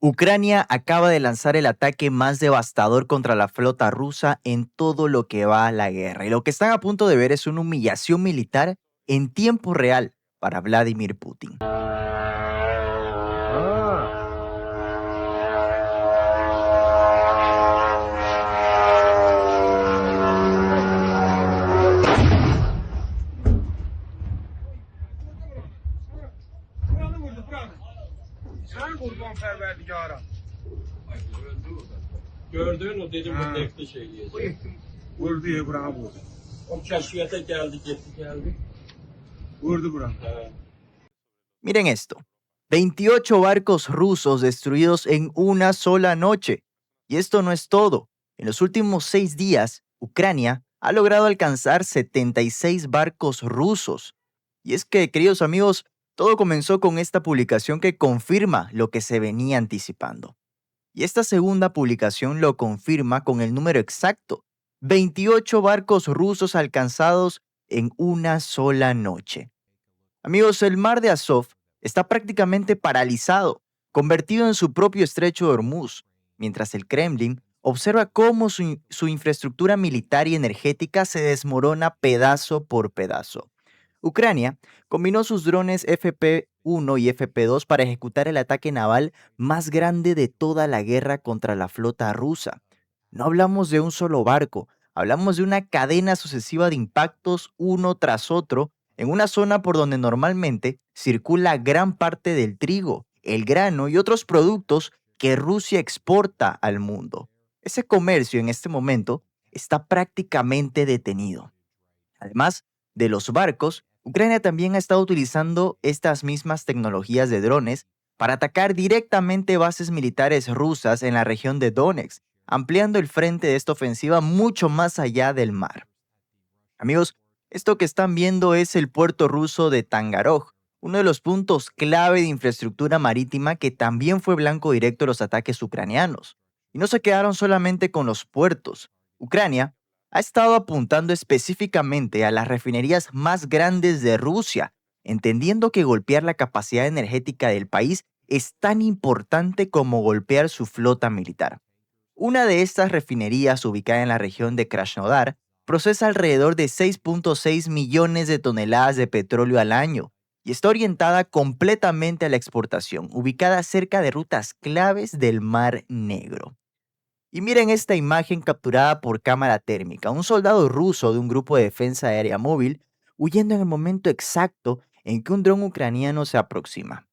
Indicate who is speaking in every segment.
Speaker 1: Ucrania acaba de lanzar el ataque más devastador contra la flota rusa en todo lo que va a la guerra. Y lo que están a punto de ver es una humillación militar en tiempo real para Vladimir Putin.
Speaker 2: Sen kurban Perverdigara.
Speaker 3: Gördün mü dedim
Speaker 2: Ha.
Speaker 3: bu teftiş eyleyecek.
Speaker 2: Vurdu ya buranı vurdu.
Speaker 3: O keşfiyete geldi.
Speaker 2: Vurdu buranı.
Speaker 1: Miren esto. 28 barcos rusos destruidos en una sola noche. Y esto no es todo. En los últimos 6 días, Ucrania ha logrado alcanzar 76 barcos rusos. Y es que, queridos amigos, todo comenzó con esta publicación que confirma lo que se venía anticipando. Y esta segunda publicación lo confirma con el número exacto. 28 barcos rusos alcanzados en una sola noche. Amigos, el mar de Azov está prácticamente paralizado, convertido en su propio estrecho de Hormuz, mientras el Kremlin observa cómo su infraestructura militar y energética se desmorona pedazo por pedazo. Ucrania combinó sus drones FP-1 y FP-2 para ejecutar el ataque naval más grande de toda la guerra contra la flota rusa. No hablamos de un solo barco, hablamos de una cadena sucesiva de impactos uno tras otro en una zona por donde normalmente circula gran parte del trigo, el grano y otros productos que Rusia exporta al mundo. Ese comercio en este momento está prácticamente detenido. Además de los barcos, Ucrania también ha estado utilizando estas mismas tecnologías de drones para atacar directamente bases militares rusas en la región de Donetsk, ampliando el frente de esta ofensiva mucho más allá del mar. Amigos, esto que están viendo es el puerto ruso de Tangaroj, uno de los puntos clave de infraestructura marítima que también fue blanco directo de los ataques ucranianos. Y no se quedaron solamente con los puertos. Ucrania ha estado apuntando específicamente a las refinerías más grandes de Rusia, entendiendo que golpear la capacidad energética del país es tan importante como golpear su flota militar. Una de estas refinerías, ubicada en la región de Krasnodar, procesa alrededor de 6.6 millones de toneladas de petróleo al año y está orientada completamente a la exportación, ubicada cerca de rutas claves del Mar Negro. Y miren esta imagen capturada por cámara térmica, un soldado ruso de un grupo de defensa aérea móvil huyendo en el momento exacto en que un dron ucraniano se aproxima.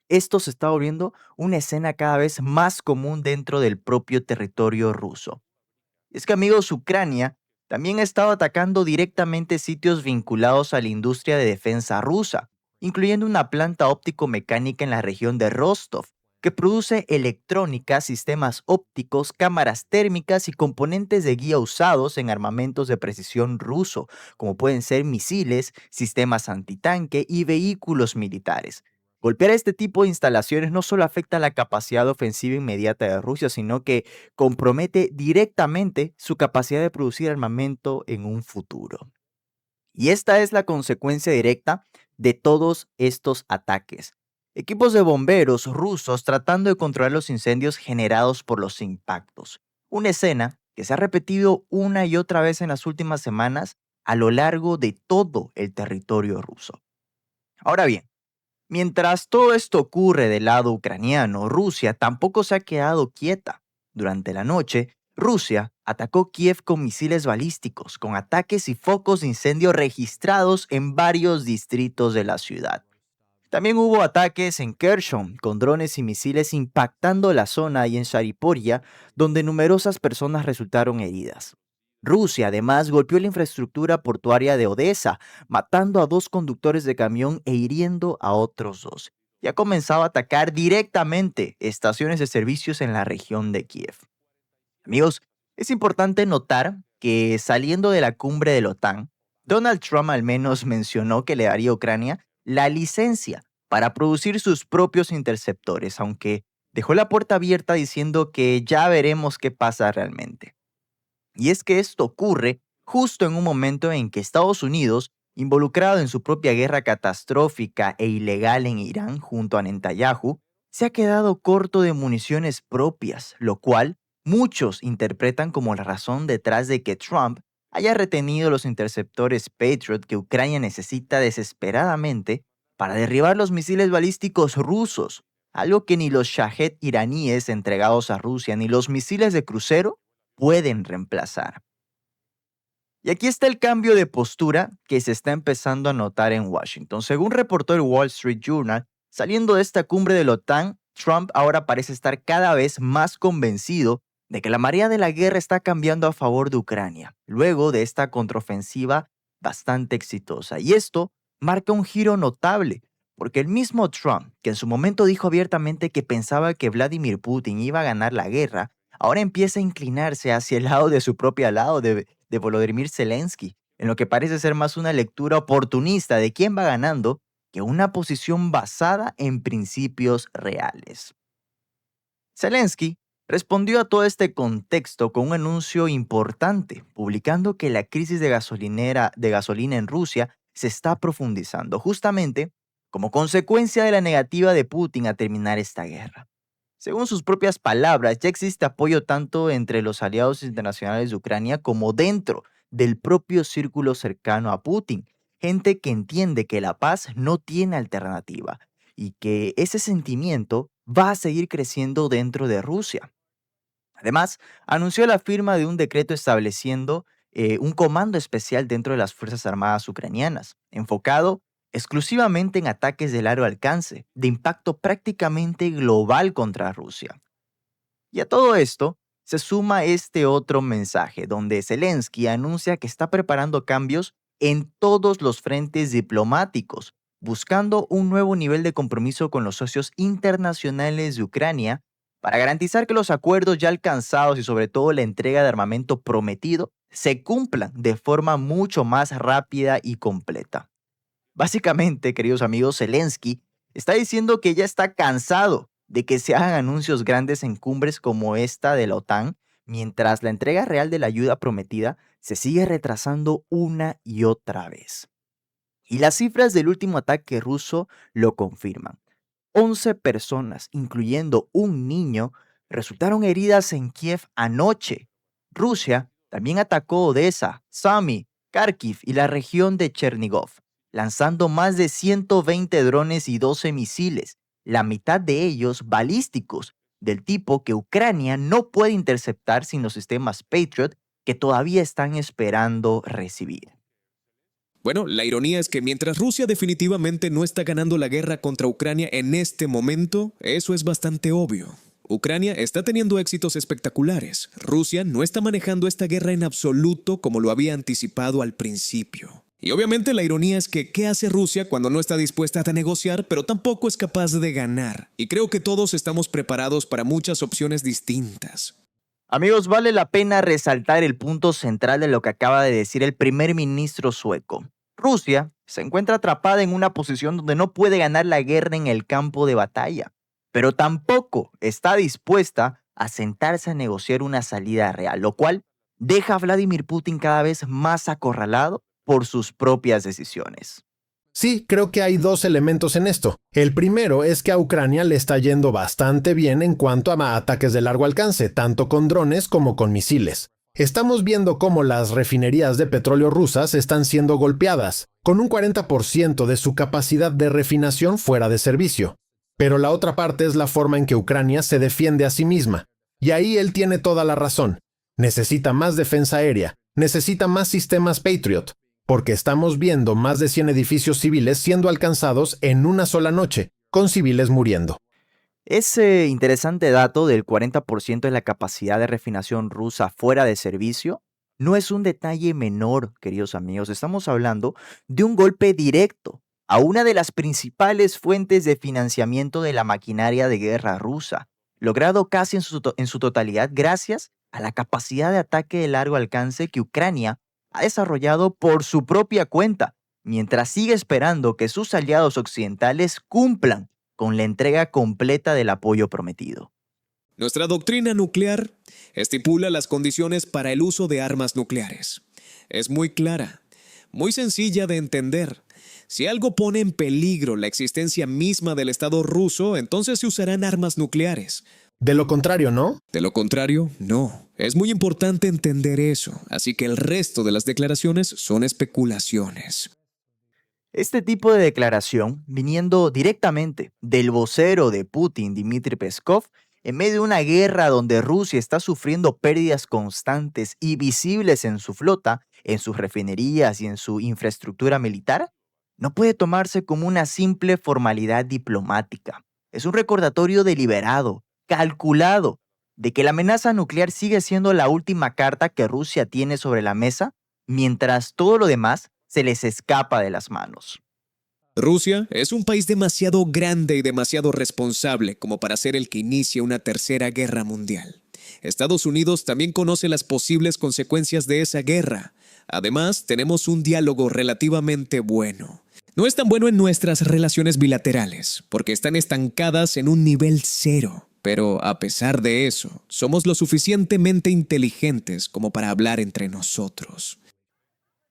Speaker 1: Esto se está volviendo una escena cada vez más común dentro del propio territorio ruso. Es que, amigos, Ucrania también ha estado atacando directamente sitios vinculados a la industria de defensa rusa, incluyendo una planta óptico-mecánica en la región de Rostov, que produce electrónica, sistemas ópticos, cámaras térmicas y componentes de guía usados en armamentos de precisión ruso, como pueden ser misiles, sistemas antitanque y vehículos militares. Golpear este tipo de instalaciones no solo afecta la capacidad ofensiva inmediata de Rusia, sino que compromete directamente su capacidad de producir armamento en un futuro. Y esta es la consecuencia directa de todos estos ataques. Equipos de bomberos rusos tratando de controlar los incendios generados por los impactos. Una escena que se ha repetido una y otra vez en las últimas semanas a lo largo de todo el territorio ruso. Ahora bien, mientras todo esto ocurre del lado ucraniano, Rusia tampoco se ha quedado quieta. Durante la noche, Rusia atacó Kiev con misiles balísticos, con ataques y focos de incendio registrados en varios distritos de la ciudad. También hubo ataques en Kherson, con drones y misiles impactando la zona, y en Shariporia, donde numerosas personas resultaron heridas. Rusia además golpeó la infraestructura portuaria de Odessa, matando a 2 conductores de camión e hiriendo a otros 2. Y ha comenzado a atacar directamente estaciones de servicios en la región de Kiev. Amigos, es importante notar que saliendo de la cumbre de la OTAN, Donald Trump al menos mencionó que le daría a Ucrania la licencia para producir sus propios interceptores, aunque dejó la puerta abierta diciendo que ya veremos qué pasa realmente. Y es que esto ocurre justo en un momento en que Estados Unidos, involucrado en su propia guerra catastrófica e ilegal en Irán junto a Netanyahu, se ha quedado corto de municiones propias, lo cual muchos interpretan como la razón detrás de que Trump haya retenido los interceptores Patriot que Ucrania necesita desesperadamente para derribar los misiles balísticos rusos, algo que ni los Shahed iraníes entregados a Rusia ni los misiles de crucero pueden reemplazar. Y aquí está el cambio de postura que se está empezando a notar en Washington. Según reportó el Wall Street Journal, saliendo de esta cumbre de la OTAN, Trump ahora parece estar cada vez más convencido de que la marea de la guerra está cambiando a favor de Ucrania, luego de esta contraofensiva bastante exitosa. Y esto marca un giro notable, porque el mismo Trump, que en su momento dijo abiertamente que pensaba que Vladimir Putin iba a ganar la guerra, ahora empieza a inclinarse hacia el lado de su propio lado de Volodymyr Zelensky, en lo que parece ser más una lectura oportunista de quién va ganando que una posición basada en principios reales. Zelensky respondió a todo este contexto con un anuncio importante, publicando que la crisis de gasolina en Rusia se está profundizando, justamente como consecuencia de la negativa de Putin a terminar esta guerra. Según sus propias palabras, ya existe apoyo tanto entre los aliados internacionales de Ucrania como dentro del propio círculo cercano a Putin. Gente que entiende que la paz no tiene alternativa y que ese sentimiento va a seguir creciendo dentro de Rusia. Además, anunció la firma de un decreto estableciendo un comando especial dentro de las Fuerzas Armadas ucranianas, enfocado exclusivamente en ataques de largo alcance, de impacto prácticamente global contra Rusia. Y a todo esto se suma este otro mensaje, donde Zelensky anuncia que está preparando cambios en todos los frentes diplomáticos, buscando un nuevo nivel de compromiso con los socios internacionales de Ucrania para garantizar que los acuerdos ya alcanzados y sobre todo la entrega de armamento prometido se cumplan de forma mucho más rápida y completa. Básicamente, queridos amigos, Zelensky está diciendo que ya está cansado de que se hagan anuncios grandes en cumbres como esta de la OTAN, mientras la entrega real de la ayuda prometida se sigue retrasando una y otra vez. Y las cifras del último ataque ruso lo confirman. 11 personas, incluyendo un niño, resultaron heridas en Kiev anoche. Rusia también atacó Odessa, Sami, Kharkiv y la región de Chernigov, lanzando más de 120 drones y 12 misiles, la mitad de ellos balísticos, del tipo que Ucrania no puede interceptar sin los sistemas Patriot que todavía están esperando recibir.
Speaker 4: Bueno, la ironía es que mientras Rusia definitivamente no está ganando la guerra contra Ucrania en este momento, eso es bastante obvio. Ucrania está teniendo éxitos espectaculares. Rusia no está manejando esta guerra en absoluto como lo había anticipado al principio. Y obviamente la ironía es que ¿qué hace Rusia cuando no está dispuesta a negociar, pero tampoco es capaz de ganar? Y creo que todos estamos preparados para muchas opciones distintas.
Speaker 1: Amigos, vale la pena resaltar el punto central de lo que acaba de decir el primer ministro sueco. Rusia se encuentra atrapada en una posición donde no puede ganar la guerra en el campo de batalla, pero tampoco está dispuesta a sentarse a negociar una salida real, lo cual deja a Vladimir Putin cada vez más acorralado por sus propias decisiones.
Speaker 5: Sí, creo que hay dos elementos en esto. El primero es que a Ucrania le está yendo bastante bien en cuanto a ataques de largo alcance, tanto con drones como con misiles. Estamos viendo cómo las refinerías de petróleo rusas están siendo golpeadas, con un 40% de su capacidad de refinación fuera de servicio. Pero la otra parte es la forma en que Ucrania se defiende a sí misma. Y ahí él tiene toda la razón. Necesita más defensa aérea, necesita más sistemas Patriot, porque estamos viendo más de 100 edificios civiles siendo alcanzados en una sola noche, con civiles muriendo.
Speaker 1: Ese interesante dato del 40% de la capacidad de refinación rusa fuera de servicio no es un detalle menor, queridos amigos. Estamos hablando de un golpe directo a una de las principales fuentes de financiamiento de la maquinaria de guerra rusa, logrado casi en su totalidad gracias a la capacidad de ataque de largo alcance que Ucrania ha desarrollado por su propia cuenta, mientras sigue esperando que sus aliados occidentales cumplan con la entrega completa del apoyo prometido.
Speaker 4: Nuestra doctrina nuclear estipula las condiciones para el uso de armas nucleares. Es muy clara, muy sencilla de entender. Si algo pone en peligro la existencia misma del Estado ruso, entonces se usarán armas nucleares.
Speaker 5: De lo contrario, ¿no?
Speaker 4: De lo contrario, no. Es muy importante entender eso, así que el resto de las declaraciones son especulaciones.
Speaker 1: Este tipo de declaración, viniendo directamente del vocero de Putin, Dmitry Peskov, en medio de una guerra donde Rusia está sufriendo pérdidas constantes y visibles en su flota, en sus refinerías y en su infraestructura militar, no puede tomarse como una simple formalidad diplomática. Es un recordatorio deliberado, calculado, de que la amenaza nuclear sigue siendo la última carta que Rusia tiene sobre la mesa, mientras todo lo demás se les escapa de las manos.
Speaker 4: Rusia es un país demasiado grande y demasiado responsable como para ser el que inicie una tercera guerra mundial. Estados Unidos también conoce las posibles consecuencias de esa guerra. Además, tenemos un diálogo relativamente bueno. No es tan bueno en nuestras relaciones bilaterales, porque están estancadas en un nivel cero. Pero a pesar de eso, somos lo suficientemente inteligentes como para hablar entre nosotros.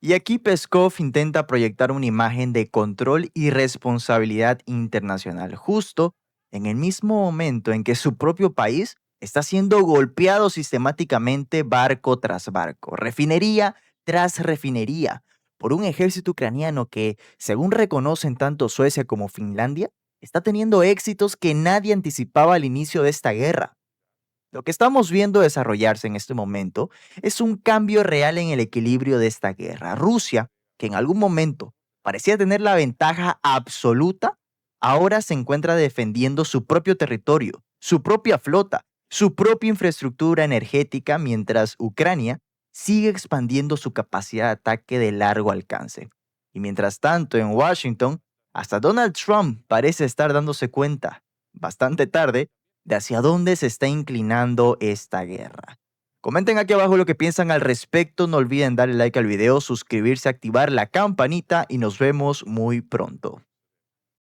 Speaker 1: Y aquí Peskov intenta proyectar una imagen de control y responsabilidad internacional, justo en el mismo momento en que su propio país está siendo golpeado sistemáticamente barco tras barco, refinería tras refinería, por un ejército ucraniano que, según reconocen tanto Suecia como Finlandia, está teniendo éxitos que nadie anticipaba al inicio de esta guerra. Lo que estamos viendo desarrollarse en este momento es un cambio real en el equilibrio de esta guerra. Rusia, que en algún momento parecía tener la ventaja absoluta, ahora se encuentra defendiendo su propio territorio, su propia flota, su propia infraestructura energética, mientras Ucrania sigue expandiendo su capacidad de ataque de largo alcance. Y mientras tanto, en Washington, hasta Donald Trump parece estar dándose cuenta, bastante tarde, de hacia dónde se está inclinando esta guerra. Comenten aquí abajo lo que piensan al respecto, no olviden darle like al video, suscribirse, activar la campanita y nos vemos muy pronto.